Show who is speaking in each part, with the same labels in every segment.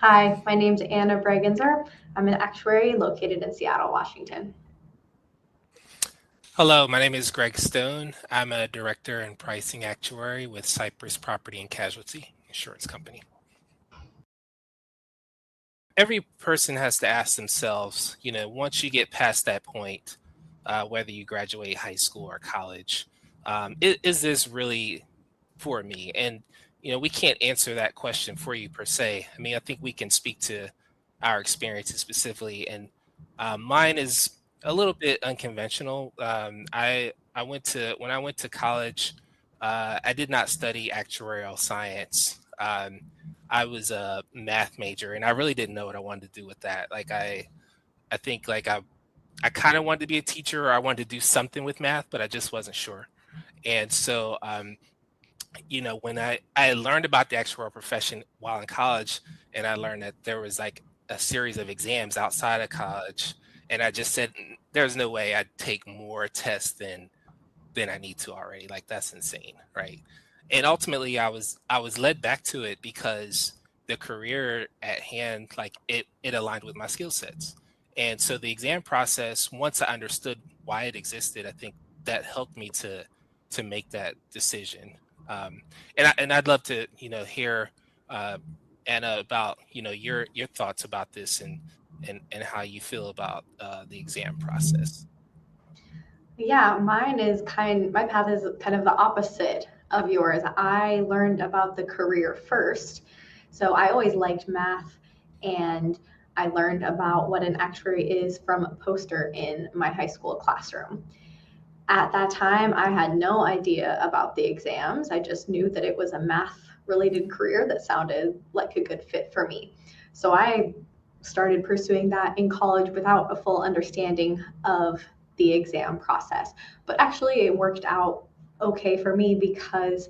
Speaker 1: Hi, my name's Anna Bregenzer. I'm an actuary located in Seattle, Washington.
Speaker 2: Hello, my name is Greg Stone. I'm a director and pricing actuary with Cypress Property and Casualty Insurance Company. Every person has to ask themselves, once you get past that point, whether you graduate high school or college, is this really for me? And, we can't answer that question for you per se. I mean, I think we can speak to our experiences specifically. And mine is a little bit unconventional. When I went to college, I did not study actuarial science. I was a math major, and I really didn't know what I wanted to do with that. I think I kind of wanted to be a teacher, or I wanted to do something with math, but I just wasn't sure. And so, when I learned about the actuarial profession while in college, and I learned that there was like a series of exams outside of college, and I just said, there's no way I'd take more tests than I need to already. Like that's insane, right? And ultimately I was led back to it because the career at hand, like it aligned with my skill sets. And so the exam process, once I understood why it existed, I think that helped me to make that decision. And I'd love to, hear uh, Anna about, your thoughts about this and how you feel about the exam process.
Speaker 1: Yeah, my path is kind of the opposite of yours. I learned about the career first. So I always liked math, and I learned about what an actuary is from a poster in my high school classroom. At that time, I had no idea about the exams. I just knew that it was a math related career that sounded like a good fit for me. So I started pursuing that in college without a full understanding of the exam process. But actually, it worked out okay for me because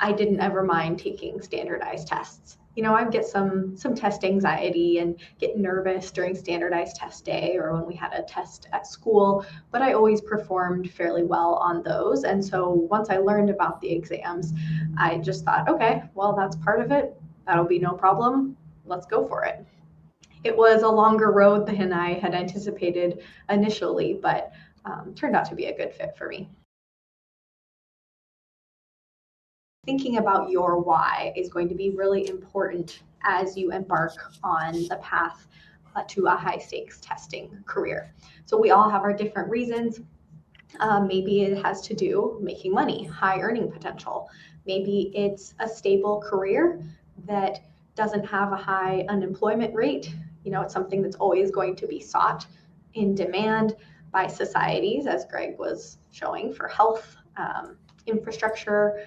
Speaker 1: I didn't ever mind taking standardized tests. I'd get some test anxiety and get nervous during standardized test day or when we had a test at school, but I always performed fairly well on those. And so once I learned about the exams, I just thought, okay, well, that's part of it. That'll be no problem. Let's go for it. It was a longer road than I had anticipated initially, but turned out to be a good fit for me. Thinking about your why is going to be really important as you embark on the path to a high stakes testing career. So we all have our different reasons. Maybe it has to do making money, high earning potential. Maybe it's a stable career that doesn't have a high unemployment rate. It's something that's always going to be sought in demand by societies, as Greg was showing, for health, infrastructure,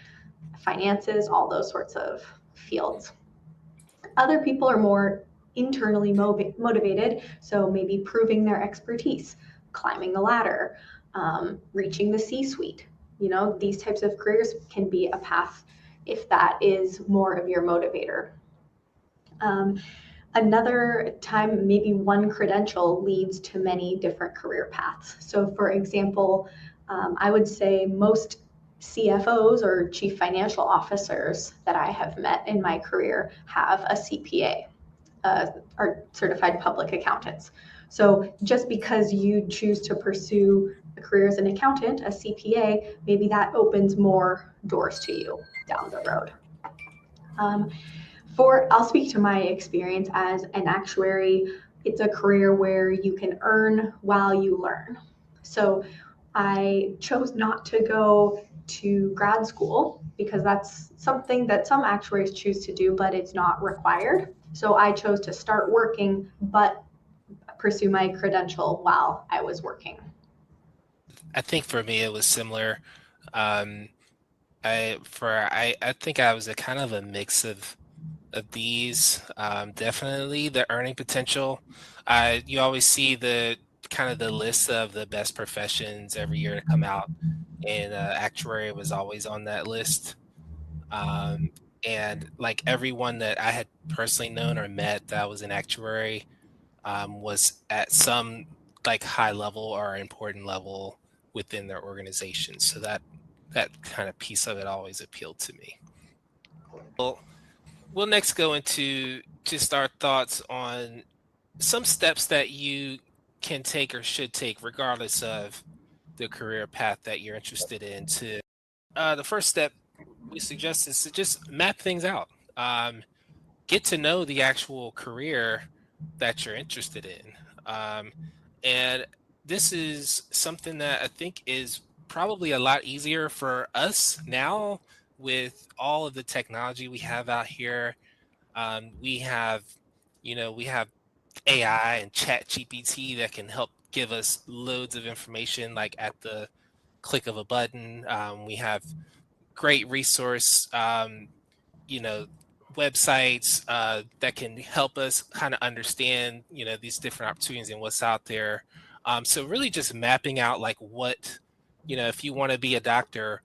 Speaker 1: finances, all those sorts of fields. Other people are more internally motivated, so maybe proving their expertise, climbing a ladder, reaching the C-suite. These types of careers can be a path if that is more of your motivator. Um, Another time, maybe one credential leads to many different career paths. So, for example, I would say most CFOs or chief financial officers that I have met in my career have a CPA, are certified public accountants. So, just because you choose to pursue a career as an accountant, a CPA, maybe that opens more doors to you down the road. Um, I'll speak to my experience as an actuary. It's a career where you can earn while you learn. So I chose not to go to grad school because that's something that some actuaries choose to do, but it's not required. So I chose to start working, but pursue my credential while I was working.
Speaker 2: I think for me it was similar. Um, I think I was a kind of a mix of these. Definitely the earning potential. You always see the kind of the list of the best professions every year to come out, and actuary was always on that list. Um, and like everyone that I had personally known or met that was an actuary was at some like high level or important level within their organization. So that kind of piece of it always appealed to me. Well, we'll next go into just our thoughts on some steps that you can take or should take, regardless of the career path that you're interested in. The first step we suggest is to just map things out. Get to know the actual career that you're interested in. And this is something that I think is probably a lot easier for us now with all of the technology we have out here. We have, we have AI and Chat GPT that can help give us loads of information like at the click of a button. We have great resource, you know, websites that can help us kind of understand, these different opportunities and what's out there. So really just mapping out like what, if you want to be a doctor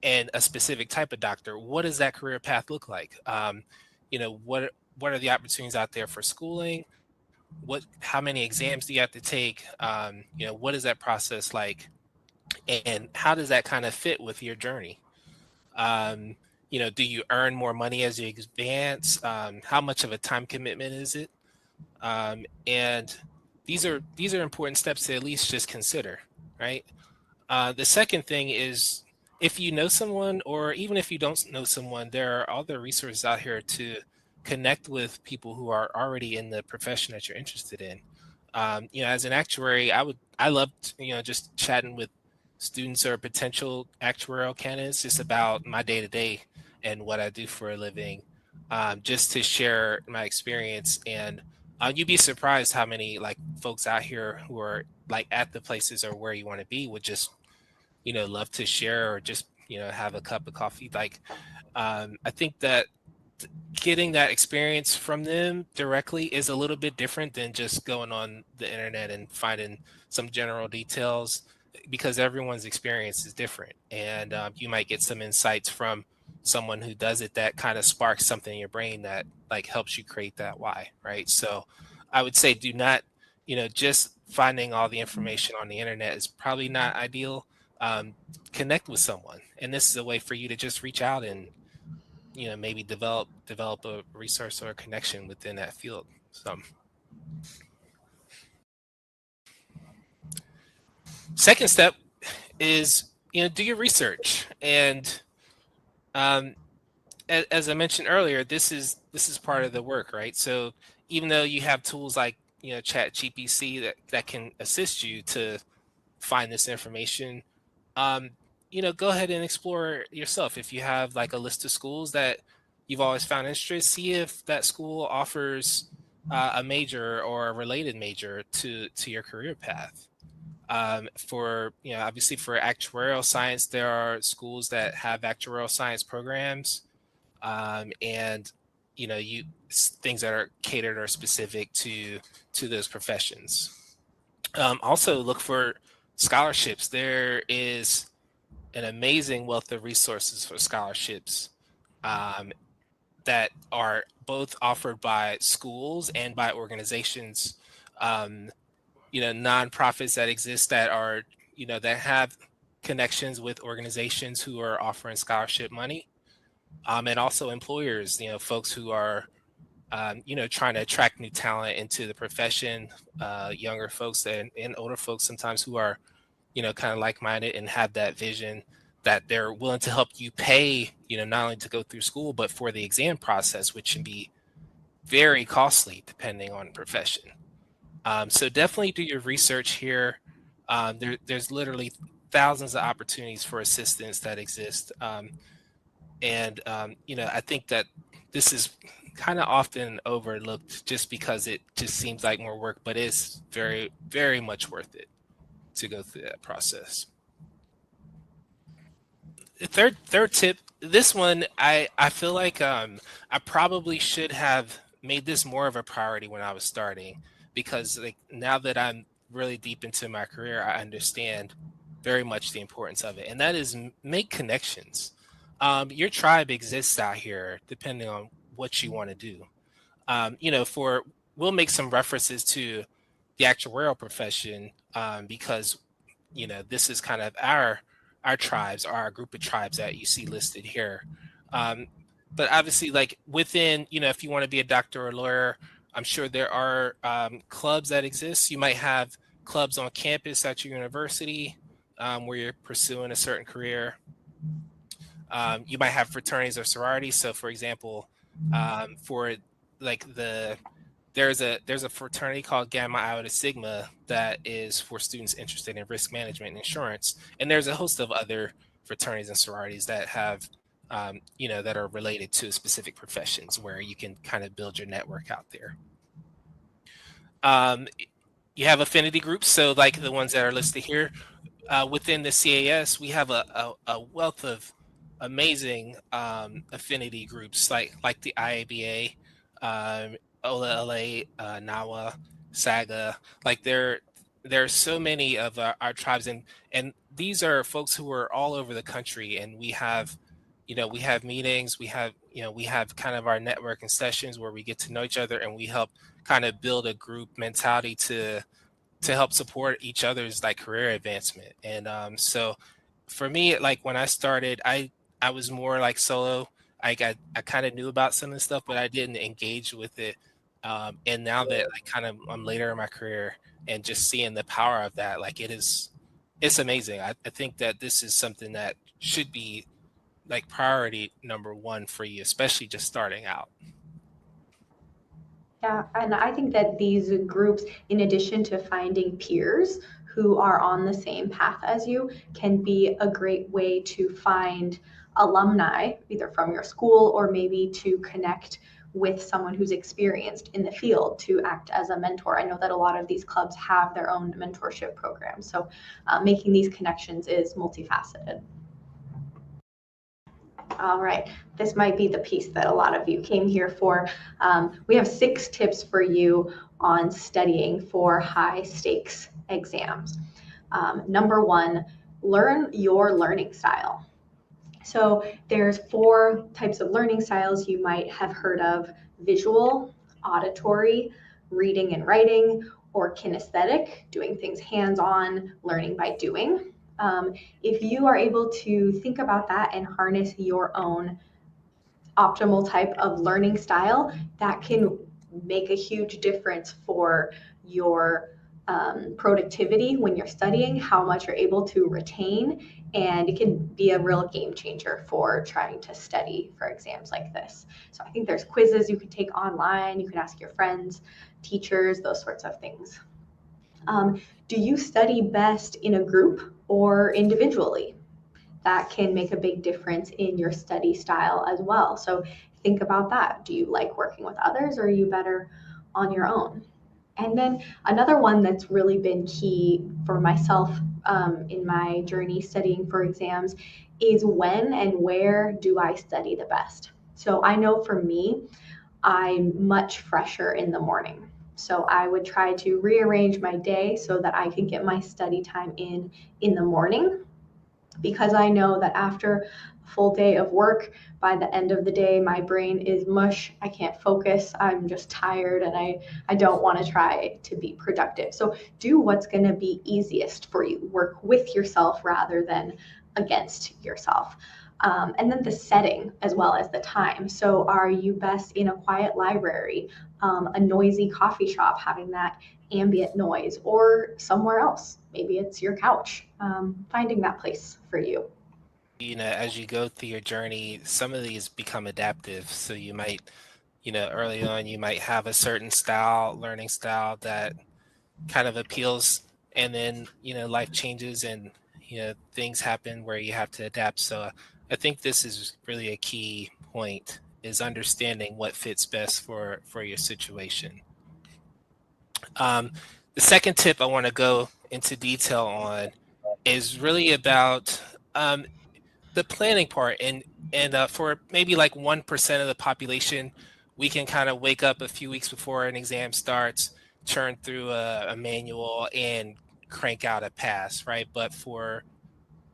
Speaker 2: and a specific type of doctor, what does that career path look like? What are the opportunities out there for schooling? How many exams do you have to take? What is that process like? And how does that kind of fit with your journey? Um, do you earn more money as you advance? How much of a time commitment is it? And these are important steps to at least just consider, right? The second thing is, if you know someone, or even if you don't know someone, there are other resources out here to connect with people who are already in the profession that you're interested in. As an actuary, I loved, just chatting with students or potential actuarial candidates just about my day to day and what I do for a living, just to share my experience. And you'd be surprised how many like folks out here who are like at the places or where you want to be would just love to share or just have a cup of coffee. Like, I think that getting that experience from them directly is a little bit different than just going on the internet and finding some general details, because everyone's experience is different, and you might get some insights from someone who does it that kind of sparks something in your brain that like helps you create that why, right? So I would say do not, just finding all the information on the internet is probably not ideal. um, Connect with someone, and this is a way for you to just reach out and maybe develop a resource or a connection within that field. So second step is, do your research. And um, as I mentioned earlier, this is part of the work, right? So even though you have tools like Chat GPT that can assist you to find this information, um, go ahead and explore yourself. If you have like a list of schools that you've always found interest, see if that school offers a major or a related major to your career path. For obviously for actuarial science, there are schools that have actuarial science programs, and things that are catered or specific to those professions. Also, look for scholarships. There is an amazing wealth of resources for scholarships, um, that are both offered by schools and by organizations, um, nonprofits that exist that are, that have connections with organizations who are offering scholarship money, and also employers, folks who are, trying to attract new talent into the profession, younger folks and older folks sometimes who are kind of like-minded and have that vision that they're willing to help you pay, not only to go through school, but for the exam process, which can be very costly depending on profession. So definitely do your research here. There's literally thousands of opportunities for assistance that exist. And I think that this is kind of often overlooked just because it just seems like more work, but it's very, very much worth it to go through that process. Third tip. This one, I feel like I probably should have made this more of a priority when I was starting, because like now that I'm really deep into my career, I understand very much the importance of it, and that is make connections. Your tribe exists out here depending on what you want to do. For we'll make some references to the actuarial profession, because this is kind of our tribes, our group of tribes that you see listed here. Um, but obviously, like within, if you want to be a doctor or a lawyer, I'm sure there are clubs that exist. You might have clubs on campus at your university where you're pursuing a certain career. You might have fraternities or sororities. So, for example, for like there's a fraternity called Gamma Iota Sigma that is for students interested in risk management and insurance, and there's a host of other fraternities and sororities that have that are related to specific professions where you can kind of build your network out there. Um, you have affinity groups, so like the ones that are listed here. Within the CAS, we have a wealth of amazing affinity groups like the IABA, OLA, NAWA, SAGA. Like there are so many of our tribes, and these are folks who are all over the country, and we have meetings, we have kind of our networking sessions where we get to know each other, and we help kind of build a group mentality to help support each other's like career advancement. And so for me, like when I started, I was more like solo. I kind of knew about some of the stuff, but I didn't engage with it. And now that I'm later in my career and just seeing the power of that, like it's amazing. I think that this is something that should be like priority number one for you, especially just starting out.
Speaker 1: Yeah, and I think that these groups, in addition to finding peers who are on the same path as you, can be a great way to find alumni, either from your school or maybe to connect with someone who's experienced in the field to act as a mentor. I know that a lot of these clubs have their own mentorship programs, so making these connections is multifaceted. All right, this might be the piece that a lot of you came here for. We have 6 tips for you on studying for high stakes exams. Number 1, learn your learning style. So there's 4 types of learning styles you might have heard of: visual, auditory, reading and writing, or kinesthetic, doing things hands-on, learning by doing. If you are able to think about that and harness your own optimal type of learning style, that can make a huge difference for your productivity when you're studying, how much you're able to retain, and it can be a real game changer for trying to study for exams like this. So I think there's quizzes you can take online, you can ask your friends, teachers, those sorts of things. Do you study best in a group or individually? That can make a big difference in your study style as well. So think about that. Do you like working with others, or are you better on your own? And then another one that's really been key for myself in my journey studying for exams is when and where do I study the best? So I know for me, I'm much fresher in the morning. So I would try to rearrange my day so that I can get my study time in the morning, because I know that after a full day of work, by the end of the day, my brain is mush. I can't focus. I'm just tired, and I don't want to try to be productive. So do what's going to be easiest for you. Work with yourself rather than against yourself. And then the setting as well as the time. So are you best in a quiet library, a noisy coffee shop, having that ambient noise, or somewhere else? Maybe it's your couch, finding that place for you.
Speaker 2: As you go through your journey, some of these become adaptive. So you might, early on, you might have a certain style, learning style that kind of appeals, and then, life changes and, things happen where you have to adapt. So I think this is really a key point, is understanding what fits best for your situation. Um, the second tip I want to go into detail on is really about the planning part, and for maybe like 1% of the population, we can kind of wake up a few weeks before an exam starts, churn through a manual, and crank out a pass, right? But for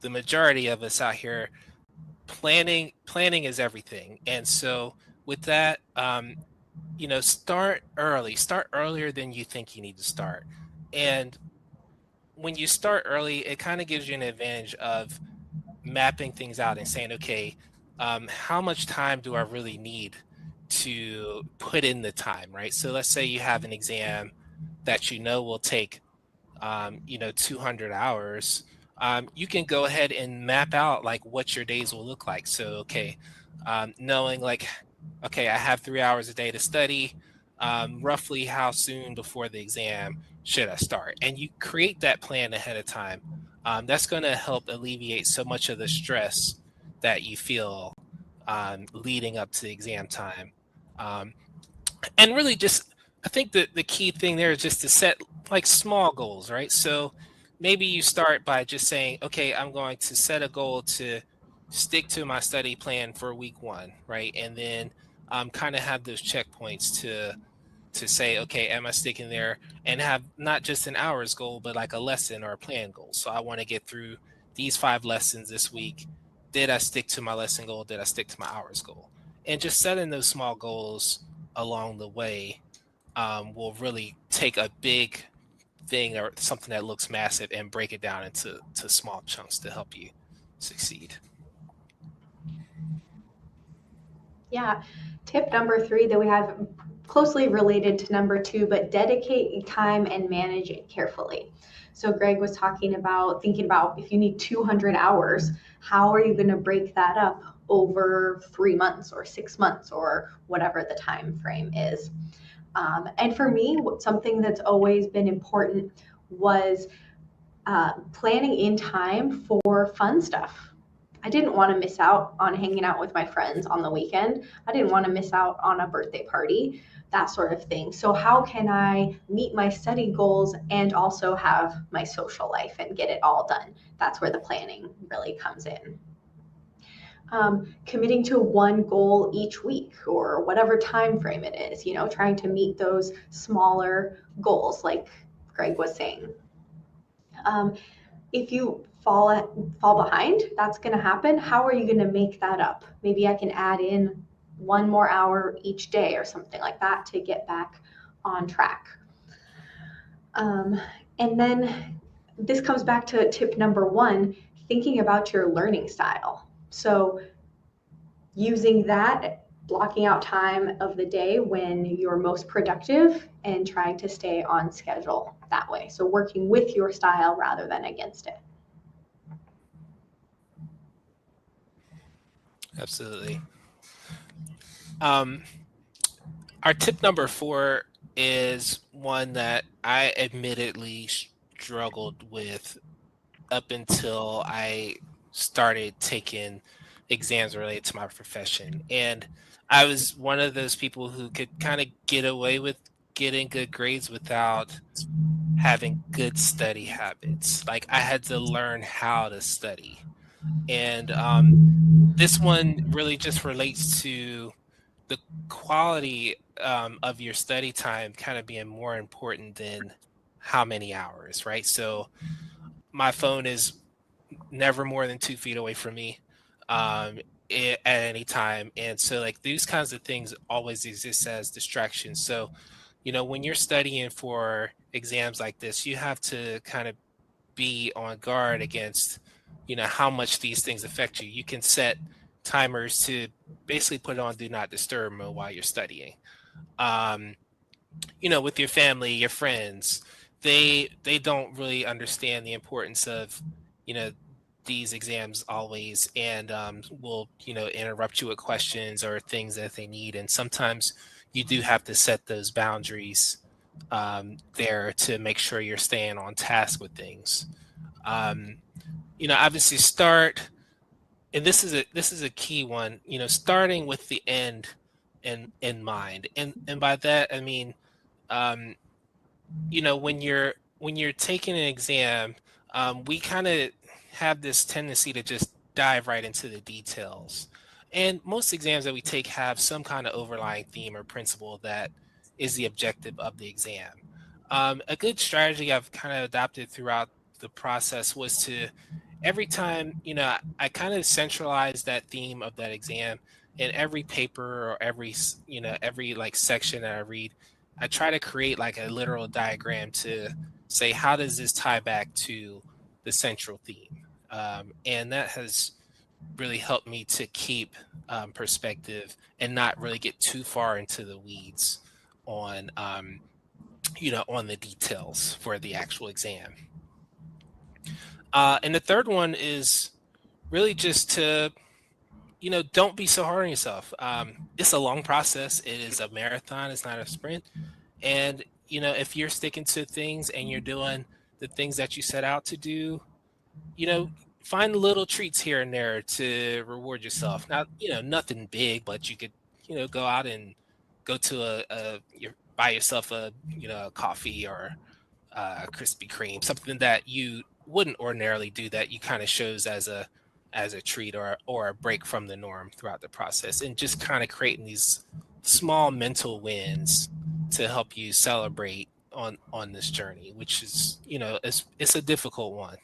Speaker 2: the majority of us out here, planning is everything. And so with that, start early, start earlier than you think you need to start. And when you start early, it kind of gives you an advantage of mapping things out and saying, okay, how much time do I really need to put in the time, right? So let's say you have an exam that you know will take 200 hours. You can go ahead and map out like what your days will look like. So, okay, knowing like, okay, I have 3 hours a day to study. Roughly how soon before the exam should I start? And you create that plan ahead of time. That's going to help alleviate so much of the stress that you feel leading up to the exam time. Um, and really just I think the key thing there is just to set like small goals, right? So maybe you start by just saying, okay, I'm going to set a goal to stick to my study plan for week one, right? And then kind of have those checkpoints to say, okay, am I sticking there? And have not just an hours goal, but like a lesson or a plan goal. So I want to get through these 5 lessons this week. Did I stick to my lesson goal? Did I stick to my hours goal? And just setting those small goals along the way will really take a big thing or something that looks massive and break it down into small chunks to help you succeed.
Speaker 1: Yeah. Tip number 3 that we have closely related to number 2, but dedicate time and manage it carefully. So Greg was talking about thinking about if you need 200 hours, how are you going to break that up over 3 months or 6 months or whatever the time frame is? And for me, something that's always been important was planning in time for fun stuff. I didn't want to miss out on hanging out with my friends on the weekend. I didn't want to miss out on a birthday party, that sort of thing. So, how can I meet my study goals and also have my social life and get it all done? That's where the planning really comes in. Committing to one goal each week or whatever time frame it is, trying to meet those smaller goals, like Greg was saying. Um, if you fall behind, that's going to happen. How are you going to make that up? Maybe I can add in one more hour each day or something like that to get back on track. Um, and then this comes back to tip number 1, thinking about your learning style. So using that, blocking out time of the day when you're most productive and trying to stay on schedule that way. So working with your style rather than against it.
Speaker 2: Absolutely. Um, our tip number 4 is one that I admittedly struggled with up until I started taking exams related to my profession. And I was one of those people who could kind of get away with getting good grades without having good study habits. Like I had to learn how to study. And this one really just relates to the quality of your study time kind of being more important than how many hours, right? So my phone is never more than 2 feet away from me at any time. And so, like, these kinds of things always exist as distractions. So, when you're studying for exams like this, you have to kind of be on guard against, how much these things affect you. You can set timers to basically put on do not disturb mode while you're studying. Um, with your family, your friends, they don't really understand the importance of, you know, these exams always, and will interrupt you with questions or things that they need, and sometimes you do have to set those boundaries there to make sure you're staying on task with things. Um, obviously start, and this is a key one. Starting with the end in mind, and by that I mean um, when you're taking an exam, we kind of have this tendency to just dive right into the details. And most exams that we take have some kind of overlying theme or principle that is the objective of the exam. A good strategy I've kind of adopted throughout the process was to every time, I kind of centralize that theme of that exam in every paper or every like section that I read. I try to create like a literal diagram to say, how does this tie back to the central theme? And that has really helped me to keep perspective and not really get too far into the weeds on on the details for the actual exam. And the third one is really just to don't be so hard on yourself. It's a long process. It is a marathon. It's not a sprint. And if you're sticking to things and you're doing the things that you set out to do, you know, find little treats here and there to reward yourself. Not, nothing big, but you could, go out and go to buy yourself a coffee or Krispy Kreme, something that you wouldn't ordinarily do that you kind of shows as a treat or a break from the norm throughout the process, and just kind of creating these small mental wins to help you celebrate on this journey, which is it's a difficult one.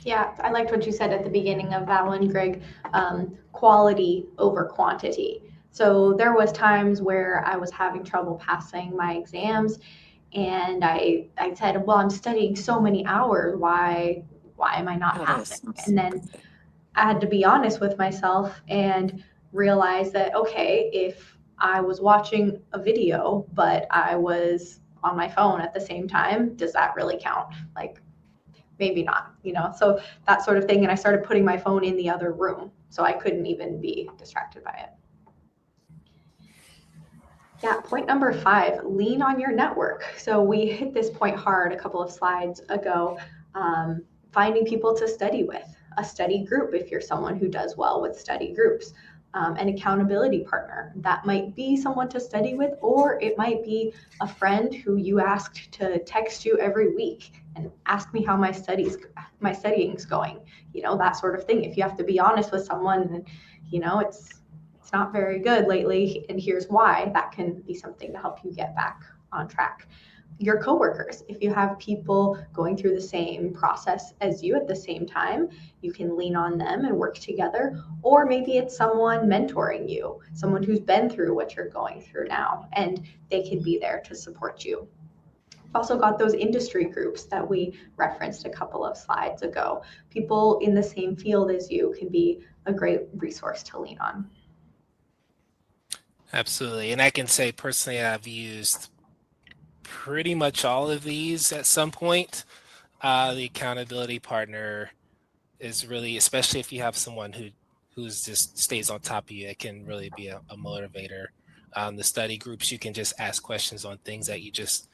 Speaker 1: Yeah, I liked what you said at the beginning of that one, Greg. Quality over quantity. So there was times where I was having trouble passing my exams, and I said, "Well, I'm studying so many hours. Why am I not passing?" And then I had to be honest with myself and realize that okay, if I was watching a video but I was on my phone at the same time, does that really count? Like maybe not, so that sort of thing. And I started putting my phone in the other room so I couldn't even be distracted by it. Yeah, point number 5, lean on your network. So we hit this point hard a couple of slides ago. Finding people to study with, a study group if you're someone who does well with study groups, an accountability partner. That might be someone to study with, or it might be a friend who you asked to text you every week and ask me how my studying's going, that sort of thing. If you have to be honest with someone and it's not very good lately and here's why, that can be something to help you get back on track. Your coworkers, if you have people going through the same process as you at the same time, you can lean on them and work together. Or maybe it's someone mentoring you, someone who's been through what you're going through now, and they can be there to support you. We've also got those industry groups that we referenced a couple of slides ago. People in the same field as you can be a great resource to lean on.
Speaker 2: Absolutely. And I can say personally, I've used pretty much all of these at some point. The accountability partner is really, especially if you have someone who's just stays on top of you, it can really be a motivator. The study groups, you can just ask questions on things that you just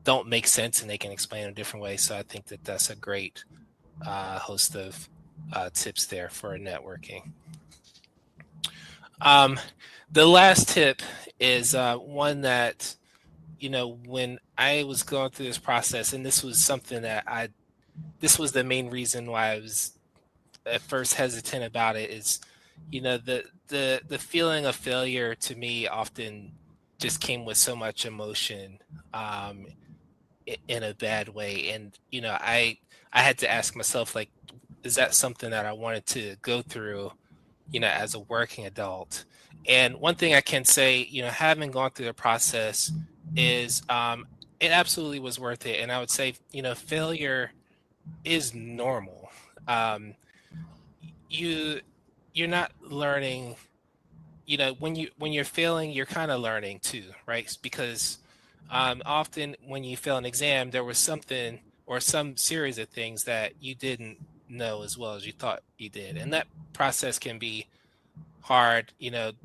Speaker 2: don't make sense, and they can explain in a different way. So I think that that's a great host of tips there for networking. The last tip is one that, when I was going through this process, and this was something that this was the main reason why I was at first hesitant about it, is, the feeling of failure to me often just came with so much emotion, in a bad way. And, I had to ask myself, like, is that something that I wanted to go through, as a working adult? And one thing I can say, having gone through the process is, it absolutely was worth it. And I would say, failure is normal. You you're not learning, when you're failing, you're kind of learning too, right? Because often when you fail an exam, there was something or some series of things that you didn't know as well as you thought you did, and that process can be hard.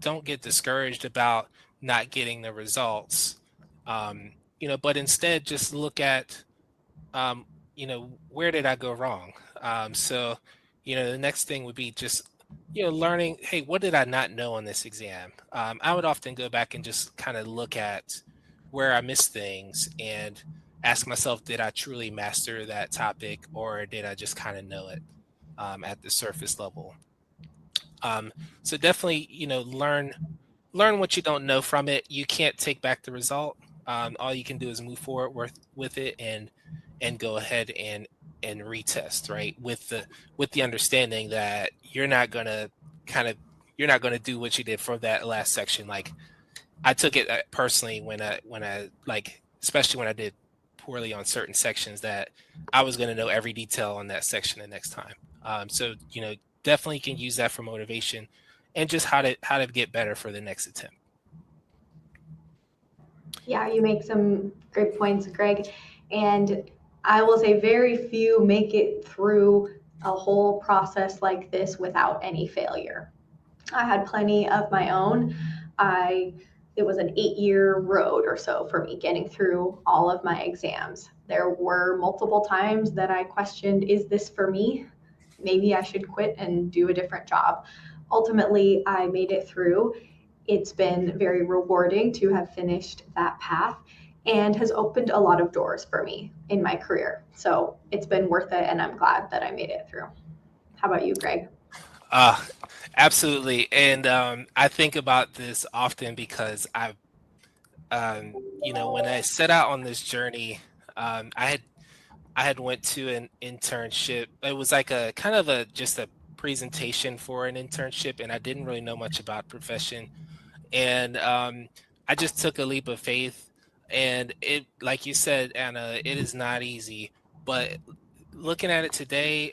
Speaker 2: Don't get discouraged about not getting the results, but instead just look at, where did I go wrong? So, the next thing would be just, learning, hey, what did I not know on this exam? I would often go back and just kind of look at where I missed things and ask myself, did I truly master that topic, or did I just kind of know it at the surface level? So definitely, learn what you don't know from it. You can't take back the result. All you can do is move forward with it and go ahead and retest, right? With the understanding that kind of you're not gonna do what you did for that last section. Like, I took it personally when I like, especially when I did poorly on certain sections that I was going to know every detail on that section the next time. So definitely can use that for motivation and just how to get better for the next attempt.
Speaker 1: Yeah, you make some great points, Greg. And I will say very few make it through a whole process like this without any failure. I had plenty of my own. It was an 8-year road or so for me getting through all of my exams. There were multiple times that I questioned, is this for me? Maybe I should quit and do a different job. Ultimately, I made it through. It's been very rewarding to have finished that path and has opened a lot of doors for me in my career. So it's been worth it, and I'm glad that I made it through. How about you, Greg?
Speaker 2: Uh, Absolutely. And I think about this often because when I set out on this journey, I had went to an internship. It was like a kind of a just a presentation for an internship, and I didn't really know much about profession. And I just took a leap of faith. And it, like you said, Anna, it is not easy. But looking at it today,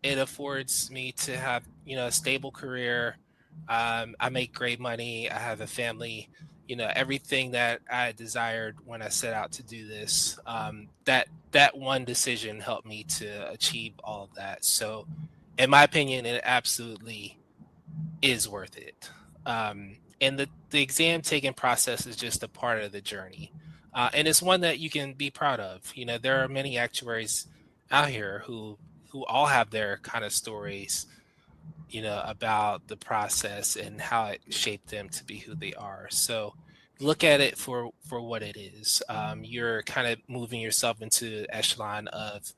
Speaker 2: it affords me to have a stable career. I make great money. I have a family. Everything that I desired when I set out to do this. That one decision helped me to achieve all of that. So, in my opinion, it absolutely is worth it. And the exam taking process is just a part of the journey. And it's one that you can be proud of. There are many actuaries out here who all have their kind of stories, about the process and how it shaped them to be who they are. So look at it for what it is. You're kind of moving yourself into the echelon of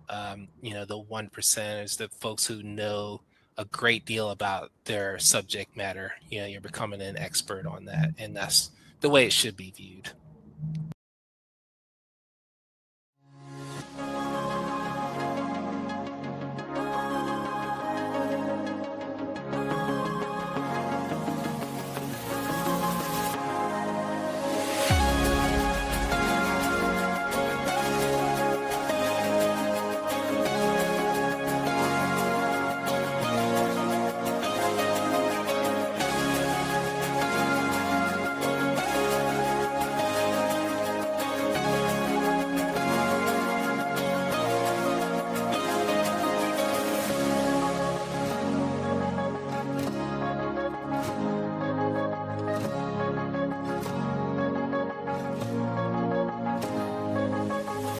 Speaker 2: the 1%ers, the folks who know a great deal about their subject matter. You're becoming an expert on that, and that's the way it should be viewed.